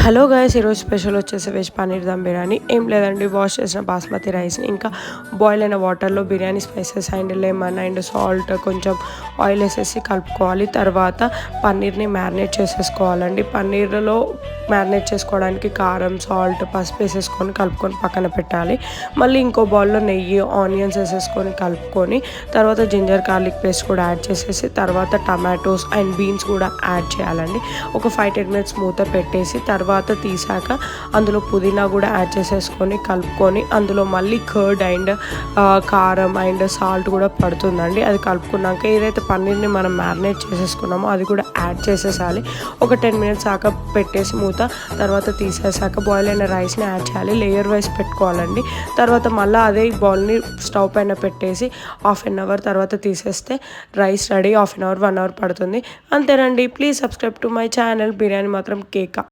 Hello guys, ఈరోజు special వచ్చేసి veg paneer dum biryani. ఏం లేదండి, వాష్ చేసిన బాస్మతి రైస్ని ఇంకా బాయిల్ అయిన వాటర్లో biryani spices and lemon and salt కొంచెం ఆయిల్ వేసేసి కలుపుకోవాలి. తర్వాత పన్నీర్ని మ్యారినేట్ చేసేసుకోవాలండి. పన్నీర్లో మ్యారినేట్ చేసుకోవడానికి కారం, సాల్ట్, పసుపు వేసేసుకొని కలుపుకొని పక్కన పెట్టాలి. మళ్ళీ ఇంకో బౌల్లో నెయ్యి, ఆనియన్స్ వేసేసుకొని కలుపుకొని తర్వాత జింజర్ గార్లిక్ పేస్ట్ కూడా యాడ్ చేసేసి తర్వాత టమాటోస్ అండ్ బీన్స్ కూడా యాడ్ చేయాలండి. ఒక 5-10 మినిట్స్ మూత పెట్టేసి తర్వాత తీసాక అందులో పుదీనా కూడా యాడ్ చేసేసుకొని కలుపుకొని అందులో మళ్ళీ కర్డ్ అండ్ కారం అండ్ సాల్ట్ కూడా పడుతుందండి. అది కలుపుకున్నాక ఏదైతే పన్నీర్ని మనం మ్యారినేట్ చేసేసుకున్నామో అది కూడా యాడ్ చేసేసాలి. ఒక 10 మినిట్స్ దాకా పెట్టేసి మూత తర్వాత తీసేసాక బాయిల్ అయిన రైస్ని యాడ్ చేయాలి. లేయర్ వైజ్ పెట్టుకోవాలండి. తర్వాత మళ్ళీ అదే బౌల్ని స్టవ్ పైన పెట్టేసి హాఫ్ అన్ అవర్ తర్వాత తీసేస్తే rice ready. Half an hour 1 hour పడుతుంది. అంతేనండి. Please subscribe to my channel. Biryani మాత్రం కేక.